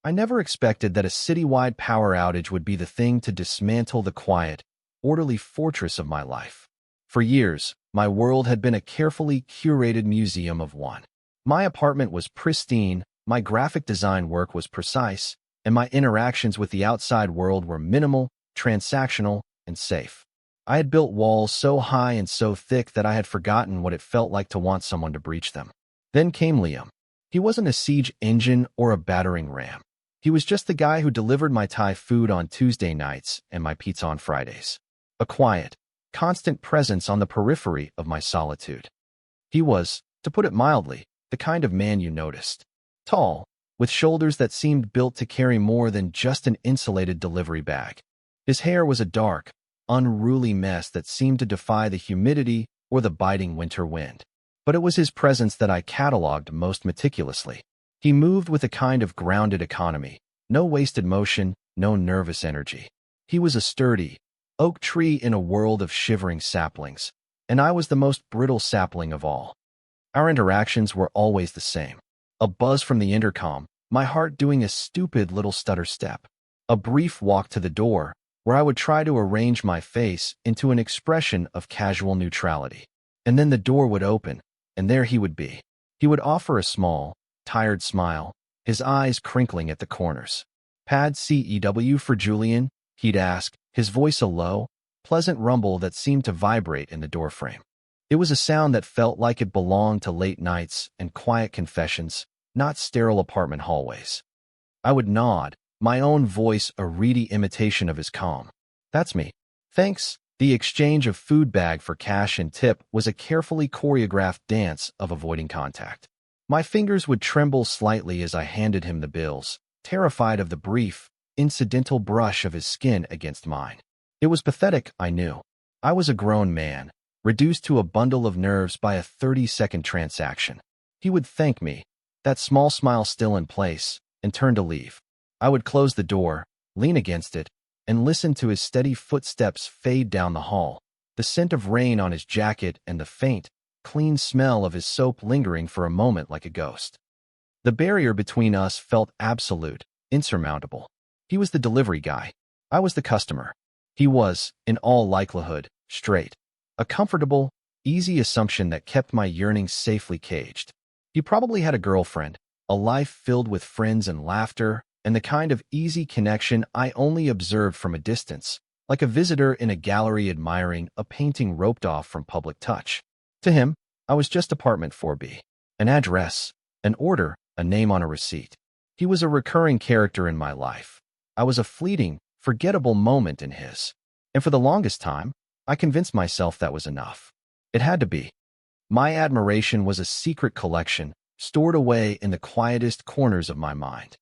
I never expected that a citywide power outage would be the thing to dismantle the quiet, orderly fortress of my life. For years, my world had been a carefully curated museum of one. My apartment was pristine, my graphic design work was precise, and my interactions with the outside world were minimal, transactional, and safe. I had built walls so high and so thick that I had forgotten what it felt like to want someone to breach them. Then came Liam. He wasn't a siege engine or a battering ram. He was just the guy who delivered my Thai food on Tuesday nights and my pizza on Fridays. A quiet, constant presence on the periphery of my solitude. He was, to put it mildly, the kind of man you noticed. Tall, with shoulders that seemed built to carry more than just an insulated delivery bag. His hair was a dark, unruly mess that seemed to defy the humidity or the biting winter wind. But it was his presence that I cataloged most meticulously. He moved with a kind of grounded economy, no wasted motion, no nervous energy. He was a sturdy oak tree in a world of shivering saplings, and I was the most brittle sapling of all. Our interactions were always the same. A buzz from the intercom, my heart doing a stupid little stutter step. A brief walk to the door, where I would try to arrange my face into an expression of casual neutrality. And then the door would open, and there he would be. He would offer a small, tired smile, his eyes crinkling at the corners. "Pad CEW for Julian?" he'd ask, his voice a low, pleasant rumble that seemed to vibrate in the doorframe. It was a sound that felt like it belonged to late nights and quiet confessions, not sterile apartment hallways. I would nod, my own voice a reedy imitation of his calm. "That's me. Thanks." The exchange of food bag for cash and tip was a carefully choreographed dance of avoiding contact. My fingers would tremble slightly as I handed him the bills, terrified of the brief, incidental brush of his skin against mine. It was pathetic, I knew. I was a grown man, reduced to a bundle of nerves by a 30-second transaction. He would thank me, that small smile still in place, and turn to leave. I would close the door, lean against it, and listen to his steady footsteps fade down the hall, the scent of rain on his jacket and the faint, clean smell of his soap lingering for a moment like a ghost. The barrier between us felt absolute, insurmountable. He was the delivery guy. I was the customer. He was, in all likelihood, straight. A comfortable, easy assumption that kept my yearnings safely caged. He probably had a girlfriend, a life filled with friends and laughter, and the kind of easy connection I only observed from a distance, like a visitor in a gallery admiring a painting roped off from public touch. To him, I was just apartment 4B. An address, an order, a name on a receipt. He was a recurring character in my life. I was a fleeting, forgettable moment in his. And for the longest time, I convinced myself that was enough. It had to be. My admiration was a secret collection, stored away in the quietest corners of my mind.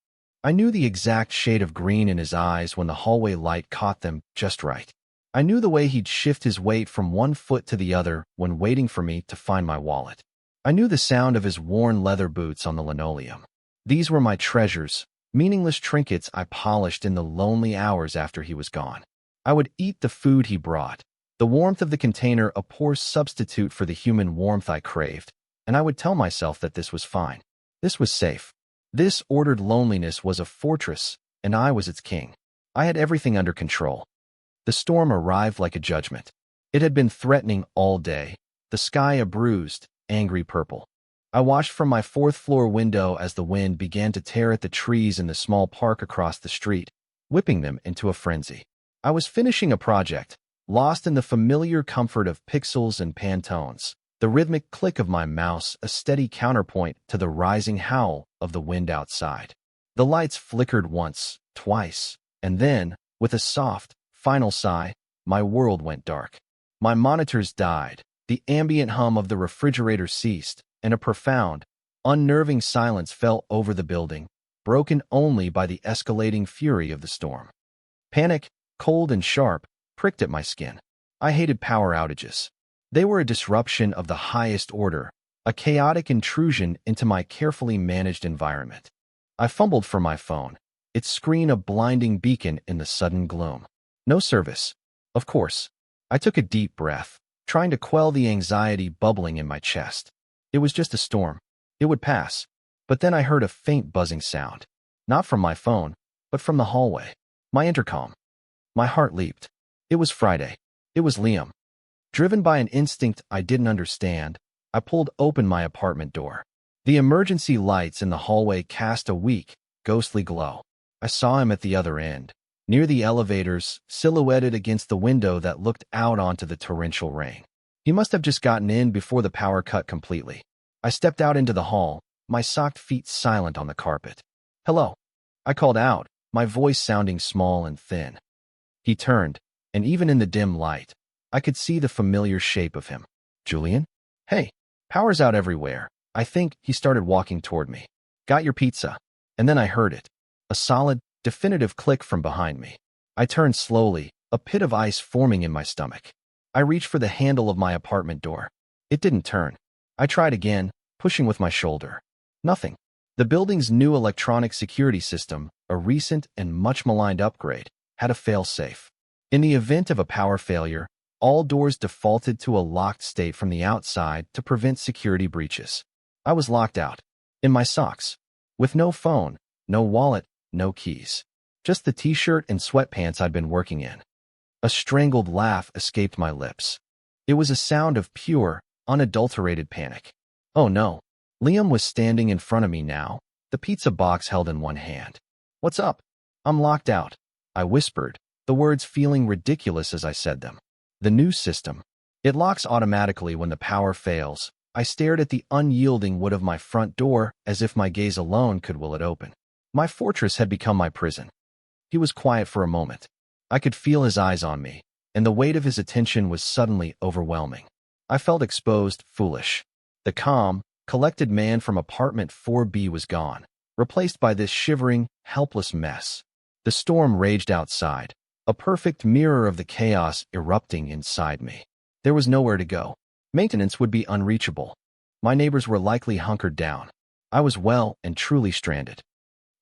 I knew the exact shade of green in his eyes when the hallway light caught them just right. I knew the way he'd shift his weight from one foot to the other when waiting for me to find my wallet. I knew the sound of his worn leather boots on the linoleum. These were my treasures, meaningless trinkets I polished in the lonely hours after he was gone. I would eat the food he brought, the warmth of the container a poor substitute for the human warmth I craved, and I would tell myself that this was fine. This was safe. This ordered loneliness was a fortress, and I was its king. I had everything under control. The storm arrived like a judgment. It had been threatening all day, the sky a bruised, angry purple. I watched from my fourth-floor window as the wind began to tear at the trees in the small park across the street, whipping them into a frenzy. I was finishing a project, lost in the familiar comfort of pixels and Pantones, the rhythmic click of my mouse a steady counterpoint to the rising howl of the wind outside. The lights flickered once, twice, and then, with a soft, final sigh, my world went dark. My monitors died, the ambient hum of the refrigerator ceased, and a profound, unnerving silence fell over the building, broken only by the escalating fury of the storm. Panic, cold and sharp, pricked at my skin. I hated power outages. They were a disruption of the highest order, a chaotic intrusion into my carefully managed environment. I fumbled for my phone, its screen a blinding beacon in the sudden gloom. No service. Of course. I took a deep breath, trying to quell the anxiety bubbling in my chest. It was just a storm. It would pass. But then I heard a faint buzzing sound. Not from my phone, but from the hallway. My intercom. My heart leaped. It was Friday. It was Liam. Driven by an instinct I didn't understand, I pulled open my apartment door. The emergency lights in the hallway cast a weak, ghostly glow. I saw him at the other end, near the elevators, silhouetted against the window that looked out onto the torrential rain. He must have just gotten in before the power cut completely. I stepped out into the hall, my socked feet silent on the carpet. "Hello," I called out, my voice sounding small and thin. He turned, and even in the dim light, I could see the familiar shape of him. "Julian? Hey, power's out everywhere." I think he started walking toward me. "Got your pizza." And then I heard it. A solid, definitive click from behind me. I turned slowly, a pit of ice forming in my stomach. I reached for the handle of my apartment door. It didn't turn. I tried again, pushing with my shoulder. Nothing. The building's new electronic security system, a recent and much maligned upgrade, had a fail-safe. In the event of a power failure, all doors defaulted to a locked state from the outside to prevent security breaches. I was locked out, in my socks, with no phone, no wallet, no keys. Just the t-shirt and sweatpants I'd been working in. A strangled laugh escaped my lips. It was a sound of pure, unadulterated panic. Oh no. Liam was standing in front of me now, the pizza box held in one hand. "What's up?" "I'm locked out," I whispered, the words feeling ridiculous as I said them. "The new system. It locks automatically when the power fails." I stared at the unyielding wood of my front door as if my gaze alone could will it open. My fortress had become my prison. He was quiet for a moment. I could feel his eyes on me, and the weight of his attention was suddenly overwhelming. I felt exposed, foolish. The calm, collected man from apartment 4B was gone, replaced by this shivering, helpless mess. The storm raged outside, a perfect mirror of the chaos erupting inside me. There was nowhere to go. Maintenance would be unreachable. My neighbors were likely hunkered down. I was well and truly stranded.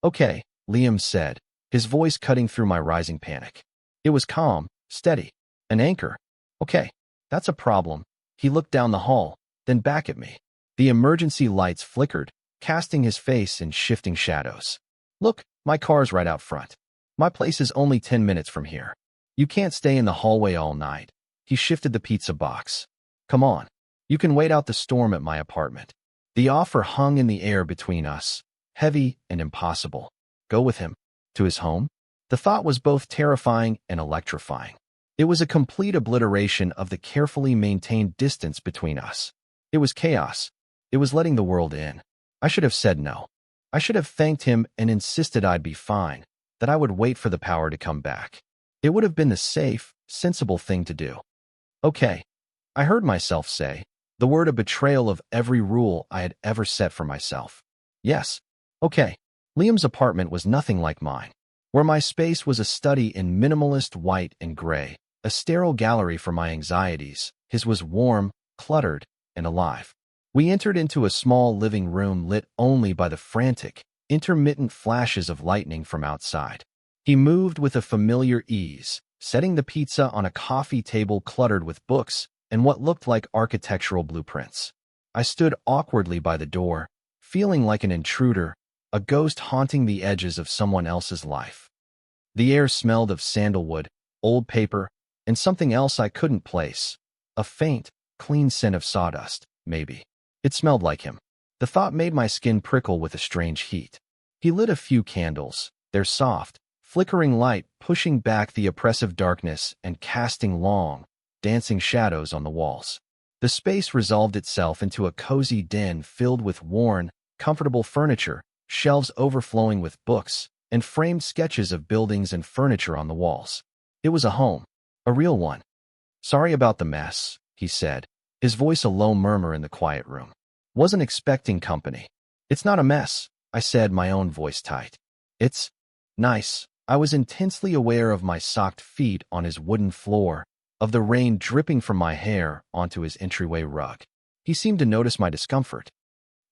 "Okay," Liam said, his voice cutting through my rising panic. It was calm, steady, an anchor. "Okay, that's a problem." He looked down the hall, then back at me. The emergency lights flickered, casting his face in shifting shadows. "Look, my car's right out front. My place is only 10 minutes from here. You can't stay in the hallway all night." He shifted the pizza box. "Come on. You can wait out the storm at my apartment." The offer hung in the air between us, heavy and impossible. Go with him? To his home? The thought was both terrifying and electrifying. It was a complete obliteration of the carefully maintained distance between us. It was chaos. It was letting the world in. I should have said no. I should have thanked him and insisted I'd be fine, that I would wait for the power to come back. It would have been the safe, sensible thing to do. "Okay," I heard myself say, the word a betrayal of every rule I had ever set for myself. Yes, okay. Liam's apartment was nothing like mine. Where my space was a study in minimalist white and gray, a sterile gallery for my anxieties, his was warm, cluttered, and alive. We entered into a small living room lit only by the frantic, intermittent flashes of lightning from outside. He moved with a familiar ease, setting the pizza on a coffee table cluttered with books and what looked like architectural blueprints. I stood awkwardly by the door, feeling like an intruder, a ghost haunting the edges of someone else's life. The air smelled of sandalwood, old paper, and something else I couldn't place. A faint, clean scent of sawdust, maybe. It smelled like him. The thought made my skin prickle with a strange heat. He lit a few candles, their soft, flickering light pushing back the oppressive darkness and casting long, dancing shadows on the walls. The space resolved itself into a cozy den filled with worn, comfortable furniture, shelves overflowing with books, and framed sketches of buildings and furniture on the walls. It was a home, a real one. "Sorry about the mess," he said, his voice a low murmur in the quiet room. "Wasn't expecting company." "It's not a mess," I said, my own voice tight. "It's nice." I was intensely aware of my socked feet on his wooden floor, of the rain dripping from my hair onto his entryway rug. He seemed to notice my discomfort.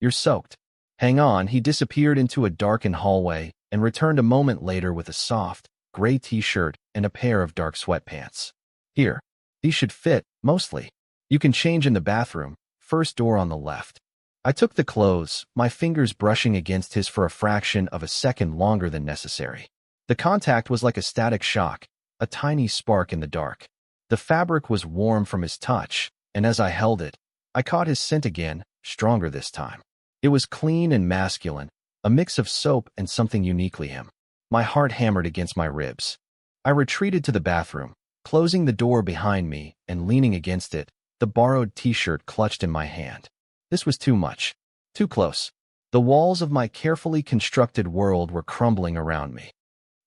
"You're soaked." "Hang on." He disappeared into a darkened hallway and returned a moment later with a soft, gray t-shirt and a pair of dark sweatpants. "Here. These should fit, mostly. You can change in the bathroom, first door on the left." I took the clothes, my fingers brushing against his for a fraction of a second longer than necessary. The contact was like a static shock, a tiny spark in the dark. The fabric was warm from his touch, and as I held it, I caught his scent again, stronger this time. It was clean and masculine, a mix of soap and something uniquely him. My heart hammered against my ribs. I retreated to the bathroom, closing the door behind me and leaning against it, the borrowed t-shirt clutched in my hand. This was too much. Too close. The walls of my carefully constructed world were crumbling around me.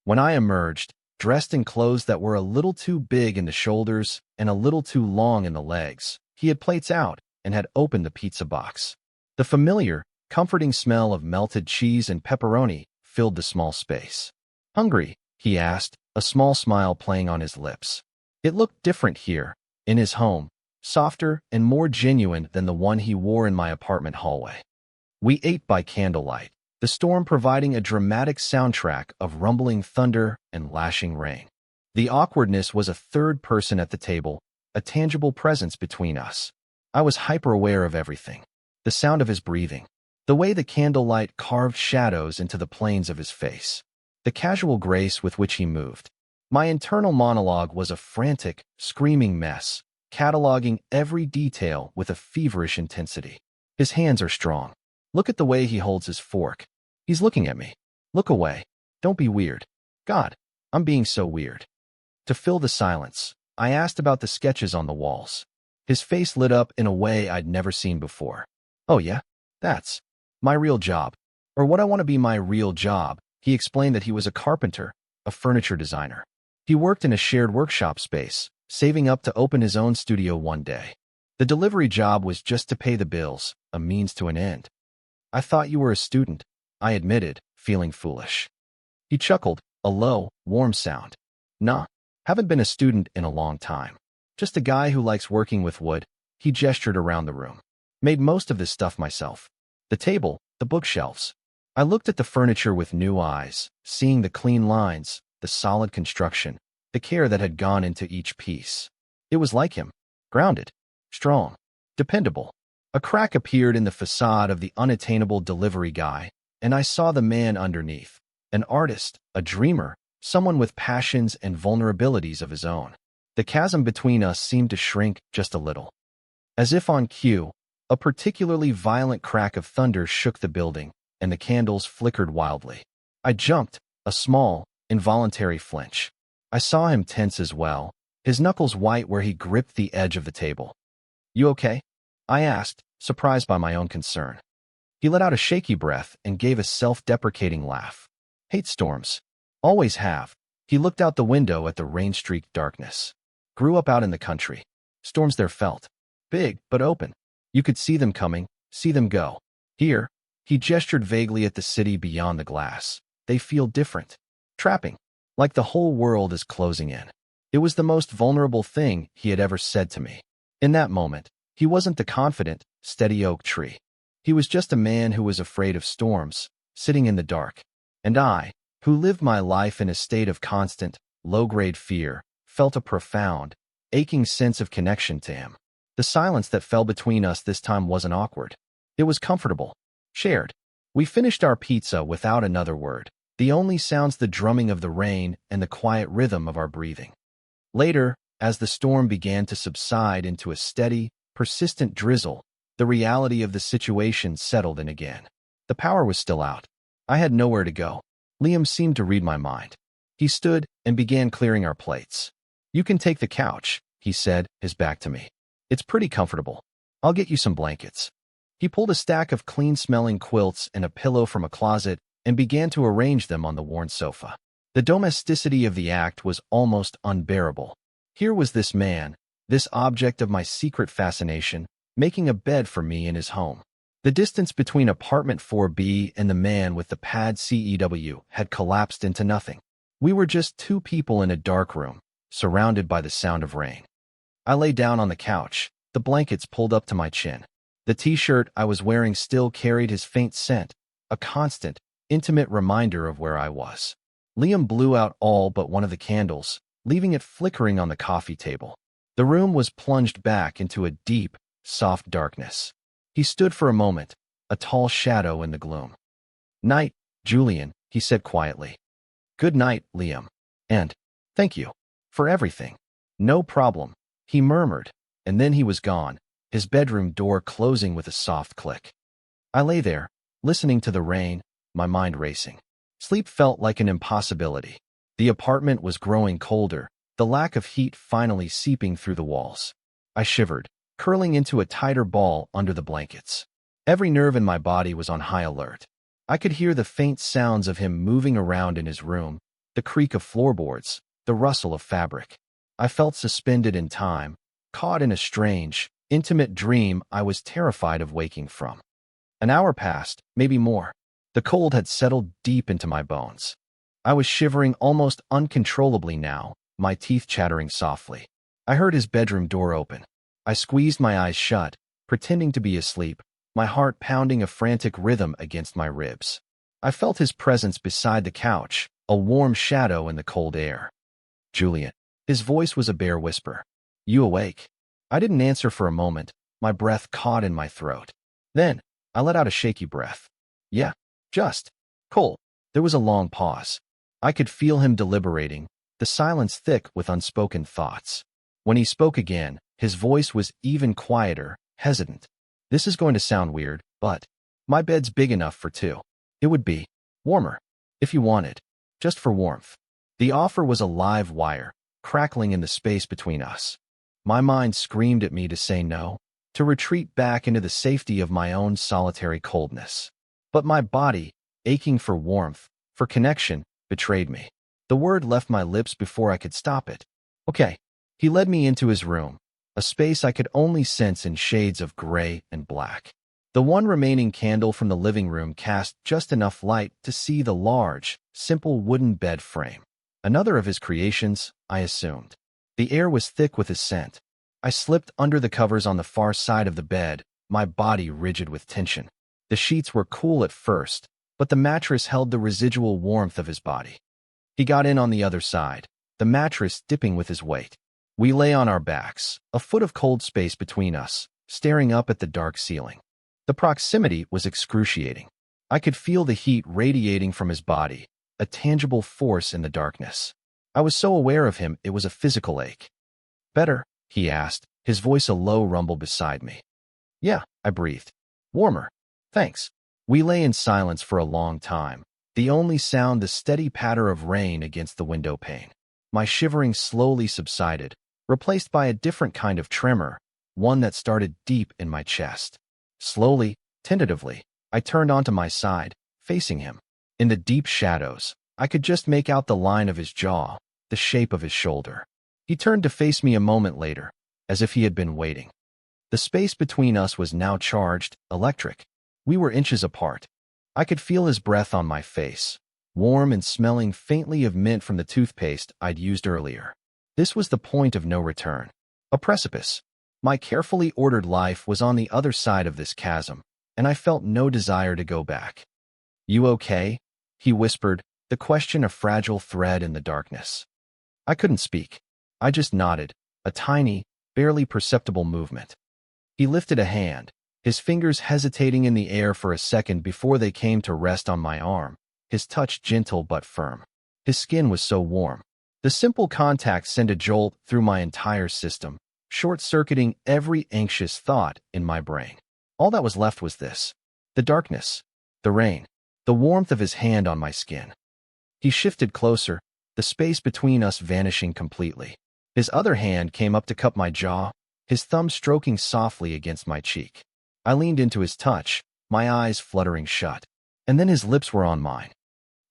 When I emerged, dressed in clothes that were a little too big in the shoulders and a little too long in the legs, he had plates out and had opened the pizza box. The familiar, comforting smell of melted cheese and pepperoni filled the small space. "Hungry?" he asked, a small smile playing on his lips. It looked different here, in his home, softer and more genuine than the one he wore in my apartment hallway. We ate by candlelight, the storm providing a dramatic soundtrack of rumbling thunder and lashing rain. The awkwardness was a third person at the table, a tangible presence between us. I was hyper-aware of everything. The sound of his breathing, the way the candlelight carved shadows into the planes of his face, the casual grace with which he moved. My internal monologue was a frantic, screaming mess, cataloging every detail with a feverish intensity. His hands are strong. Look at the way he holds his fork. He's looking at me. Look away. Don't be weird. God, I'm being so weird. To fill the silence, I asked about the sketches on the walls. His face lit up in a way I'd never seen before. "Oh yeah? That's my real job. Or what I want to be my real job." He explained that he was a carpenter, a furniture designer. He worked in a shared workshop space, saving up to open his own studio one day. The delivery job was just to pay the bills, a means to an end. "I thought you were a student," I admitted, feeling foolish. He chuckled, a low, warm sound. "Nah, haven't been a student in a long time. Just a guy who likes working with wood." He gestured around the room. "Made most of this stuff myself. The table, the bookshelves." I looked at the furniture with new eyes, seeing the clean lines, the solid construction, the care that had gone into each piece. It was like him. Grounded. Strong. Dependable. A crack appeared in the facade of the unattainable delivery guy, and I saw the man underneath. An artist, a dreamer, someone with passions and vulnerabilities of his own. The chasm between us seemed to shrink just a little. As if on cue, a particularly violent crack of thunder shook the building, and the candles flickered wildly. I jumped, a small, involuntary flinch. I saw him tense as well, his knuckles white where he gripped the edge of the table. "You okay?" I asked, surprised by my own concern. He let out a shaky breath and gave a self-deprecating laugh. "Hate storms. Always have." He looked out the window at the rain-streaked darkness. "Grew up out in the country. Storms there felt. Big, but open. You could see them coming, see them go. Here," he gestured vaguely at the city beyond the glass. "They feel different. Trapping. Like the whole world is closing in." It was the most vulnerable thing he had ever said to me. In that moment, he wasn't the confident, steady oak tree. He was just a man who was afraid of storms, sitting in the dark. And I, who lived my life in a state of constant, low-grade fear, felt a profound, aching sense of connection to him. The silence that fell between us this time wasn't awkward. It was comfortable. Shared. We finished our pizza without another word, the only sounds the drumming of the rain and the quiet rhythm of our breathing. Later, as the storm began to subside into a steady, persistent drizzle, the reality of the situation settled in again. The power was still out. I had nowhere to go. Liam seemed to read my mind. He stood and began clearing our plates. "You can take the couch," he said, his back to me. "It's pretty comfortable. I'll get you some blankets." He pulled a stack of clean-smelling quilts and a pillow from a closet and began to arrange them on the worn sofa. The domesticity of the act was almost unbearable. Here was this man, this object of my secret fascination, making a bed for me in his home. The distance between apartment 4B and the man with the pad CEW had collapsed into nothing. We were just two people in a dark room, surrounded by the sound of rain. I lay down on the couch, the blankets pulled up to my chin. The t-shirt I was wearing still carried his faint scent, a constant, intimate reminder of where I was. Liam blew out all but one of the candles, leaving it flickering on the coffee table. The room was plunged back into a deep, soft darkness. He stood for a moment, a tall shadow in the gloom. "Night, Julian," he said quietly. "Good night, Liam. And thank you for everything." "No problem," he murmured, and then he was gone, his bedroom door closing with a soft click. I lay there, listening to the rain, my mind racing. Sleep felt like an impossibility. The apartment was growing colder, the lack of heat finally seeping through the walls. I shivered, curling into a tighter ball under the blankets. Every nerve in my body was on high alert. I could hear the faint sounds of him moving around in his room, the creak of floorboards, the rustle of fabric. I felt suspended in time, caught in a strange, intimate dream I was terrified of waking from. An hour passed, maybe more. The cold had settled deep into my bones. I was shivering almost uncontrollably now, my teeth chattering softly. I heard his bedroom door open. I squeezed my eyes shut, pretending to be asleep, my heart pounding a frantic rhythm against my ribs. I felt his presence beside the couch, a warm shadow in the cold air. "Julian." His voice was a bare whisper. "You awake?" I didn't answer for a moment, my breath caught in my throat. Then, I let out a shaky breath. "Yeah, just Cole." There was a long pause. I could feel him deliberating, the silence thick with unspoken thoughts. When he spoke again, his voice was even quieter, hesitant. "This is going to sound weird, but my bed's big enough for two. It would be warmer, if you wanted, just for warmth." The offer was a live wire, crackling in the space between us. My mind screamed at me to say no, to retreat back into the safety of my own solitary coldness. But my body, aching for warmth, for connection, betrayed me. The word left my lips before I could stop it. "Okay." He led me into his room, a space I could only sense in shades of gray and black. The one remaining candle from the living room cast just enough light to see the large, simple wooden bed frame. Another of his creations, I assumed. The air was thick with his scent. I slipped under the covers on the far side of the bed, my body rigid with tension. The sheets were cool at first, but the mattress held the residual warmth of his body. He got in on the other side, the mattress dipping with his weight. We lay on our backs, a foot of cold space between us, staring up at the dark ceiling. The proximity was excruciating. I could feel the heat radiating from his body, a tangible force in the darkness. I was so aware of him it was a physical ache. "Better?" he asked, his voice a low rumble beside me. "Yeah," I breathed. "Warmer. Thanks." We lay in silence for a long time, the only sound the steady patter of rain against the window pane. My shivering slowly subsided, replaced by a different kind of tremor, one that started deep in my chest. Slowly, tentatively, I turned onto my side, facing him. In the deep shadows, I could just make out the line of his jaw, the shape of his shoulder. He turned to face me a moment later, as if he had been waiting. The space between us was now charged, electric. We were inches apart. I could feel his breath on my face, warm and smelling faintly of mint from the toothpaste I'd used earlier. This was the point of no return. A precipice. My carefully ordered life was on the other side of this chasm, and I felt no desire to go back. "You okay?" he whispered, the question a fragile thread in the darkness. I couldn't speak. I just nodded, a tiny, barely perceptible movement. He lifted a hand, his fingers hesitating in the air for a second before they came to rest on my arm, his touch gentle but firm. His skin was so warm. The simple contact sent a jolt through my entire system, short-circuiting every anxious thought in my brain. All that was left was this: the darkness, the rain, the warmth of his hand on my skin. He shifted closer, the space between us vanishing completely. His other hand came up to cup my jaw, his thumb stroking softly against my cheek. I leaned into his touch, my eyes fluttering shut, and then his lips were on mine.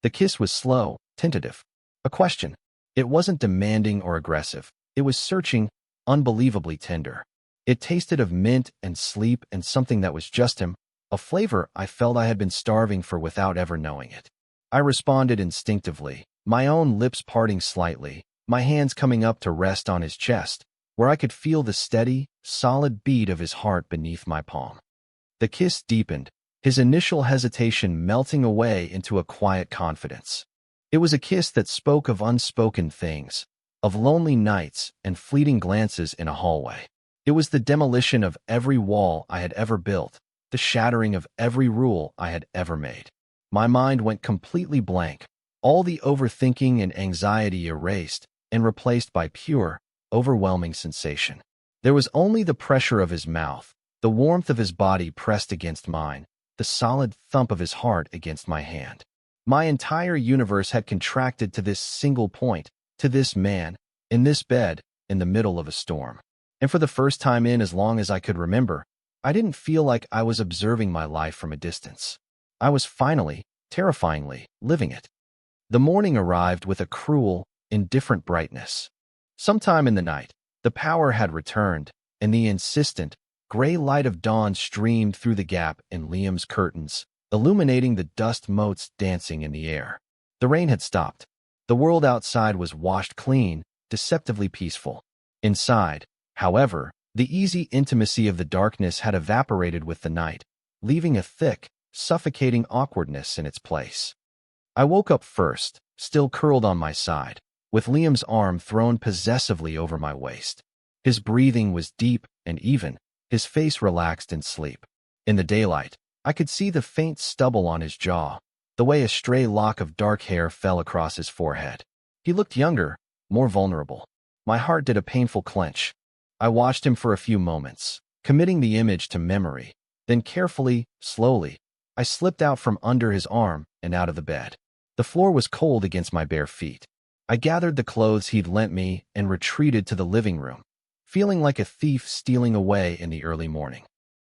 The kiss was slow, tentative. A question. It wasn't demanding or aggressive. It was searching, unbelievably tender. It tasted of mint and sleep and something that was just him, a flavor I felt I had been starving for without ever knowing it. I responded instinctively, my own lips parting slightly, my hands coming up to rest on his chest, where I could feel the steady, solid beat of his heart beneath my palm. The kiss deepened, his initial hesitation melting away into a quiet confidence. It was a kiss that spoke of unspoken things, of lonely nights and fleeting glances in a hallway. It was the demolition of every wall I had ever built, the shattering of every rule I had ever made. My mind went completely blank, all the overthinking and anxiety erased and replaced by pure, overwhelming sensation. There was only the pressure of his mouth, the warmth of his body pressed against mine, the solid thump of his heart against my hand. My entire universe had contracted to this single point, to this man, in this bed, in the middle of a storm. And for the first time in as long as I could remember, I didn't feel like I was observing my life from a distance. I was finally, terrifyingly, living it. The morning arrived with a cruel, indifferent brightness. Sometime in the night, the power had returned, and the insistent, gray light of dawn streamed through the gap in Liam's curtains, illuminating the dust motes dancing in the air. The rain had stopped. The world outside was washed clean, deceptively peaceful. Inside, however, the easy intimacy of the darkness had evaporated with the night, leaving a thick, suffocating awkwardness in its place. I woke up first, still curled on my side, with Liam's arm thrown possessively over my waist. His breathing was deep and even, his face relaxed in sleep. In the daylight, I could see the faint stubble on his jaw, the way a stray lock of dark hair fell across his forehead. He looked younger, more vulnerable. My heart did a painful clench. I watched him for a few moments, committing the image to memory. Then carefully, slowly, I slipped out from under his arm and out of the bed. The floor was cold against my bare feet. I gathered the clothes he'd lent me and retreated to the living room, feeling like a thief stealing away in the early morning.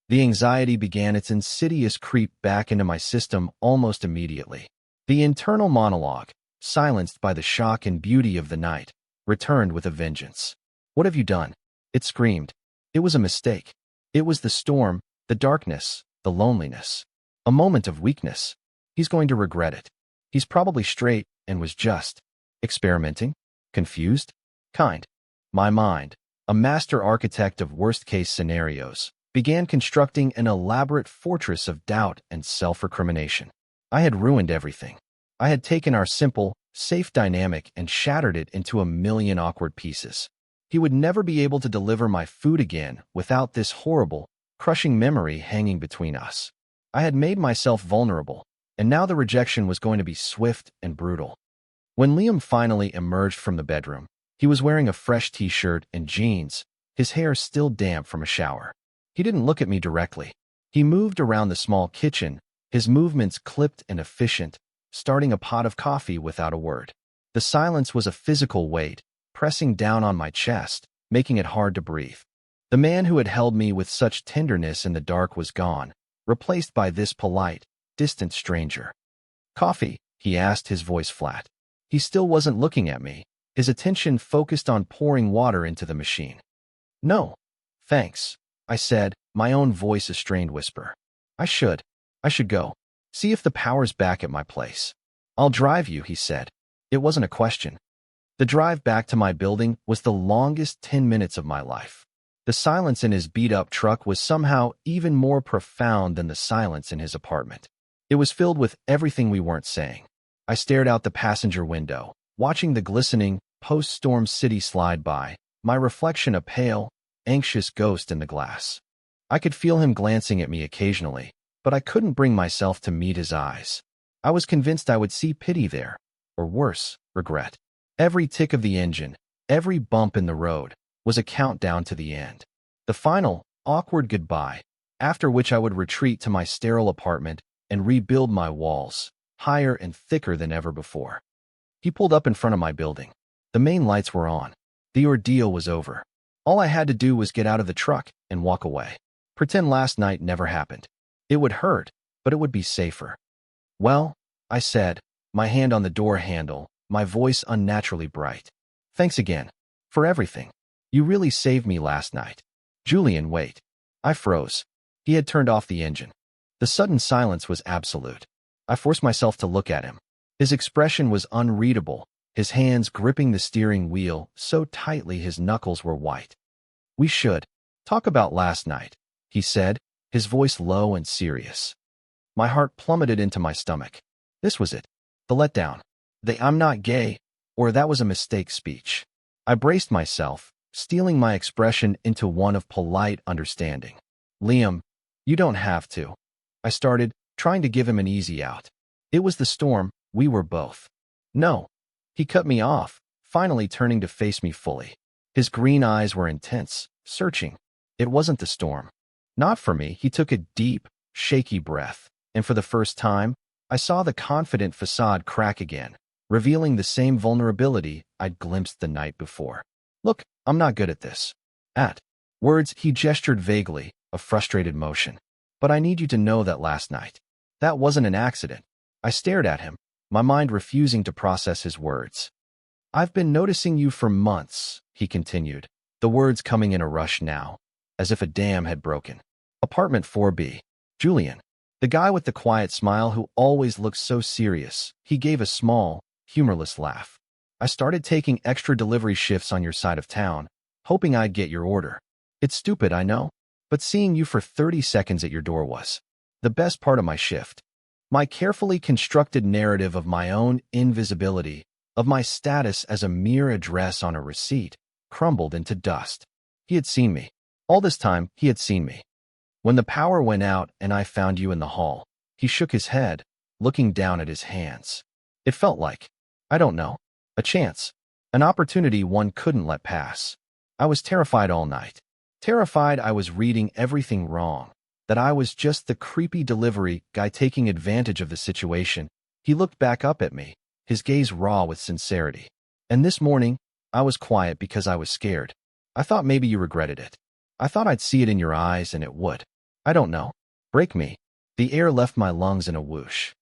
The anxiety began its insidious creep back into my system almost immediately. The internal monologue, silenced by the shock and beauty of the night, returned with a vengeance. "What have you done?" It screamed. It was a mistake. It was the storm, the darkness, the loneliness. A moment of weakness. He's going to regret it. He's probably straight and was just experimenting, confused, kind. My mind, a master architect of worst-case scenarios, began constructing an elaborate fortress of doubt and self-recrimination. I had ruined everything. I had taken our simple, safe dynamic and shattered it into a million awkward pieces. He would never be able to deliver my food again without this horrible, crushing memory hanging between us. I had made myself vulnerable, and now the rejection was going to be swift and brutal. When Liam finally emerged from the bedroom, he was wearing a fresh t-shirt and jeans, his hair still damp from a shower. He didn't look at me directly. He moved around the small kitchen, his movements clipped and efficient, starting a pot of coffee without a word. The silence was a physical weight, pressing down on my chest, making it hard to breathe. The man who had held me with such tenderness in the dark was gone, replaced by this polite, distant stranger. "Coffee?" he asked, his voice flat. He still wasn't looking at me, his attention focused on pouring water into the machine. "No, thanks," I said, my own voice a strained whisper. I should go. See if the power's back at my place." "I'll drive you," he said. It wasn't a question. The drive back to my building was the longest 10 minutes of my life. The silence in his beat-up truck was somehow even more profound than the silence in his apartment. It was filled with everything we weren't saying. I stared out the passenger window, watching the glistening, post-storm city slide by, my reflection a pale, anxious ghost in the glass. I could feel him glancing at me occasionally, but I couldn't bring myself to meet his eyes. I was convinced I would see pity there, or worse, regret. Every tick of the engine, every bump in the road, was a countdown to the end. The final, awkward goodbye, after which I would retreat to my sterile apartment and rebuild my walls, higher and thicker than ever before. He pulled up in front of my building. The main lights were on. The ordeal was over. All I had to do was get out of the truck and walk away. Pretend last night never happened. It would hurt, but it would be safer. "Well," I said, my hand on the door handle, my voice unnaturally bright. "Thanks again. For everything. You really saved me last night." "Julian, wait." I froze. He had turned off the engine. The sudden silence was absolute. I forced myself to look at him. His expression was unreadable, his hands gripping the steering wheel so tightly his knuckles were white. "We should talk about last night," he said, his voice low and serious. My heart plummeted into my stomach. This was it. The letdown. The "I'm not gay," or "that was a mistake" speech. I braced myself, steeling my expression into one of polite understanding. "Liam, You don't have to. I started, trying to give him an easy out. It was the storm, we were both. No. He cut me off, finally turning to face me fully. His green eyes were intense, searching. It wasn't the storm. Not for me. He took a deep, shaky breath, and for the first time, I saw the confident facade crack again, revealing the same vulnerability I'd glimpsed the night before. Look, I'm not good at this. At words, he gestured vaguely, a frustrated motion. But I need you to know that last night. That wasn't an accident. I stared at him, my mind refusing to process his words. I've been noticing you for months, he continued, the words coming in a rush now, as if a dam had broken. Apartment 4B. Julian. The guy with the quiet smile who always looked so serious. He gave a small, humorless laugh. I started taking extra delivery shifts on your side of town, hoping I'd get your order. It's stupid, I know, but seeing you for 30 seconds at your door was the best part of my shift. My carefully constructed narrative of my own invisibility, of my status as a mere address on a receipt, crumbled into dust. He had seen me. All this time, he had seen me. When the power went out and I found you in the hall, he shook his head, looking down at his hands. It felt like, I don't know, a chance, an opportunity one couldn't let pass. I was terrified all night. Terrified I was reading everything wrong, that I was just the creepy delivery guy taking advantage of the situation. He looked back up at me, his gaze raw with sincerity. And this morning, I was quiet because I was scared. I thought maybe you regretted it. I thought I'd see it in your eyes and it would. I don't know. Break me. The air left my lungs in a whoosh.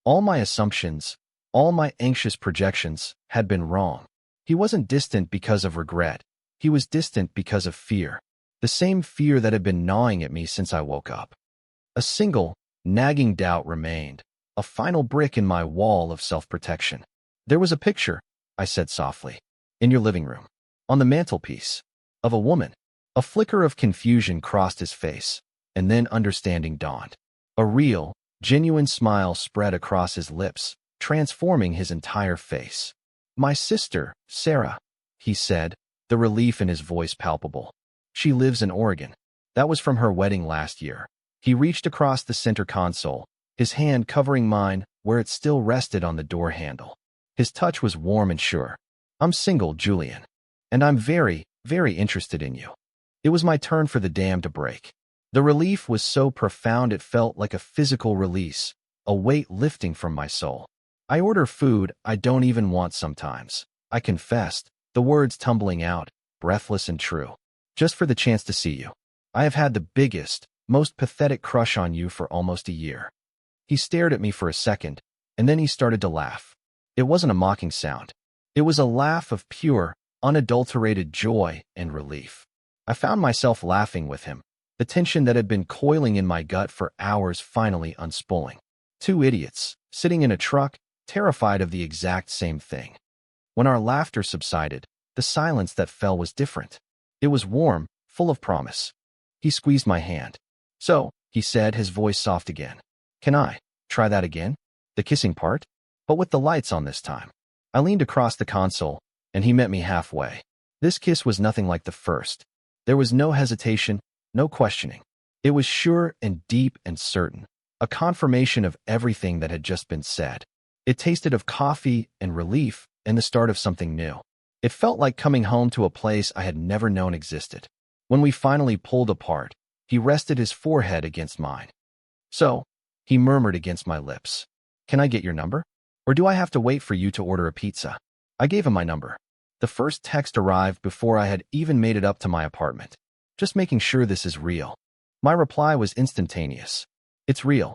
All my assumptions, all my anxious projections had been wrong. He wasn't distant because of regret. He was distant because of fear. The same fear that had been gnawing at me since I woke up. A single, nagging doubt remained, a final brick in my wall of self-protection. There was a picture, I said softly, in your living room, on the mantelpiece, of a woman. A flicker of confusion crossed his face, and then understanding dawned. A real, genuine smile spread across his lips, transforming his entire face. My sister, Sarah, he said, the relief in his voice palpable. She lives in Oregon. That was from her wedding last year. He reached across the center console, his hand covering mine where it still rested on the door handle. His touch was warm and sure. I'm single, Julian. And I'm very, very interested in you. It was my turn for the dam to break. The relief was so profound it felt like a physical release, a weight lifting from my soul. I order food I don't even want sometimes. I confessed, the words tumbling out, breathless and true. Just for the chance to see you. I have had the biggest, most pathetic crush on you for almost a year. He stared at me for a second, and then he started to laugh. It wasn't a mocking sound. It was a laugh of pure, unadulterated joy and relief. I found myself laughing with him, the tension that had been coiling in my gut for hours finally unspooling. Two idiots, sitting in a truck, terrified of the exact same thing. When our laughter subsided, the silence that fell was different. It was warm, full of promise. He squeezed my hand. So, he said, his voice soft again. Can I try that again? The kissing part? But with the lights on this time. I leaned across the console, and he met me halfway. This kiss was nothing like the first. There was no hesitation, no questioning. It was sure and deep and certain, a confirmation of everything that had just been said. It tasted of coffee and relief and the start of something new. It felt like coming home to a place I had never known existed. When we finally pulled apart, he rested his forehead against mine. So, he murmured against my lips. Can I get your number? Or do I have to wait for you to order a pizza? I gave him my number. The first text arrived before I had even made it up to my apartment. Just making sure this is real. My reply was instantaneous. It's real.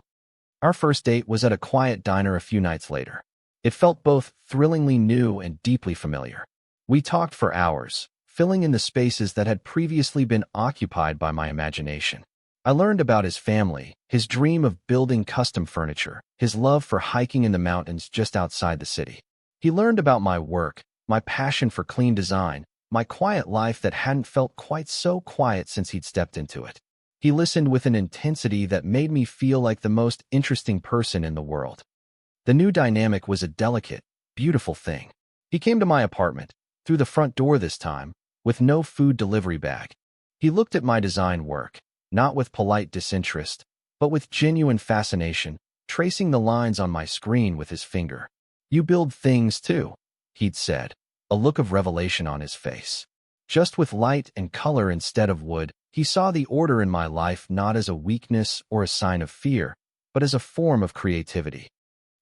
Our first date was at a quiet diner a few nights later. It felt both thrillingly new and deeply familiar. We talked for hours, filling in the spaces that had previously been occupied by my imagination. I learned about his family, his dream of building custom furniture, his love for hiking in the mountains just outside the city. He learned about my work, my passion for clean design, my quiet life that hadn't felt quite so quiet since he'd stepped into it. He listened with an intensity that made me feel like the most interesting person in the world. The new dynamic was a delicate, beautiful thing. He came to my apartment, through the front door this time, with no food delivery bag. He looked at my design work, not with polite disinterest, but with genuine fascination, tracing the lines on my screen with his finger. "You build things too," he'd said, a look of revelation on his face. Just with light and color instead of wood, he saw the order in my life not as a weakness or a sign of fear, but as a form of creativity.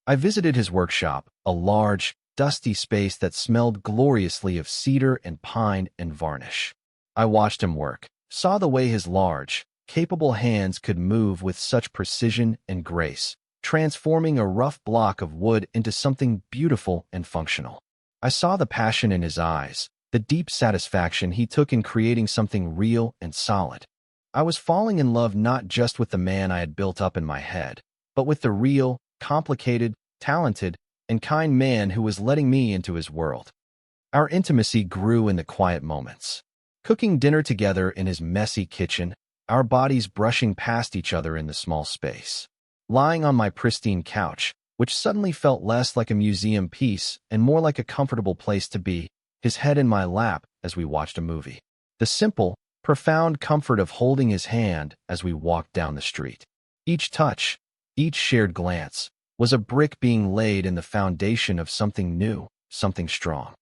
I visited his workshop, a large, dusty space that smelled gloriously of cedar and pine and varnish. I watched him work, saw the way his large, capable hands could move with such precision and grace, transforming a rough block of wood into something beautiful and functional. I saw the passion in his eyes, the deep satisfaction he took in creating something real and solid. I was falling in love not just with the man I had built up in my head, but with the real, complicated, talented, and kind man who was letting me into his world. Our intimacy grew in the quiet moments. Cooking dinner together in his messy kitchen, our bodies brushing past each other in the small space. Lying on my pristine couch, which suddenly felt less like a museum piece and more like a comfortable place to be, his head in my lap as we watched a movie. The simple, profound comfort of holding his hand as we walked down the street. Each touch, each shared glance, was a brick being laid in the foundation of something new, something strong.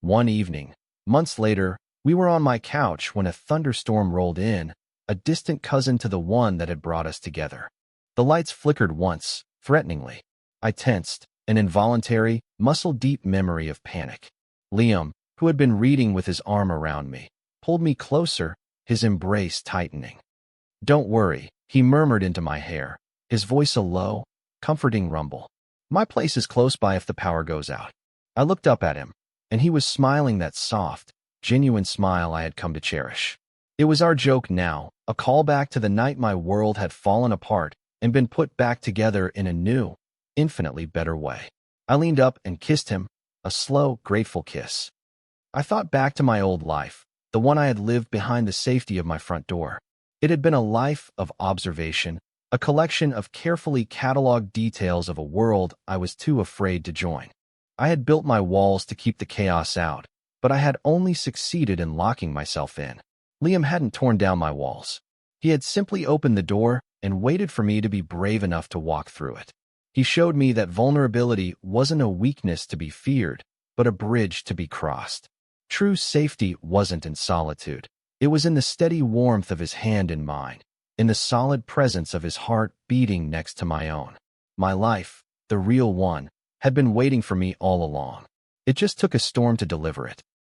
One evening, months later, we were on my couch when a thunderstorm rolled in, a distant cousin to the one that had brought us together. The lights flickered once, threateningly. I tensed, an involuntary, muscle-deep memory of panic. Liam, who had been reading with his arm around me, pulled me closer, his embrace tightening. "Don't worry," he murmured into my hair, his voice a low, comforting rumble. "My place is close by if the power goes out." I looked up at him, and he was smiling that soft, genuine smile I had come to cherish. It was our joke now, a callback to the night my world had fallen apart and been put back together in a new, infinitely better way. I leaned up and kissed him, a slow, grateful kiss. I thought back to my old life, the one I had lived behind the safety of my front door. It had been a life of observation, a collection of carefully catalogued details of a world I was too afraid to join. I had built my walls to keep the chaos out, but I had only succeeded in locking myself in. Liam hadn't torn down my walls. He had simply opened the door and waited for me to be brave enough to walk through it. He showed me that vulnerability wasn't a weakness to be feared, but a bridge to be crossed. True safety wasn't in solitude. It was in the steady warmth of his hand in mine, in the solid presence of his heart beating next to my own. My life, the real one, had been waiting for me all along. It just took a storm to deliver it.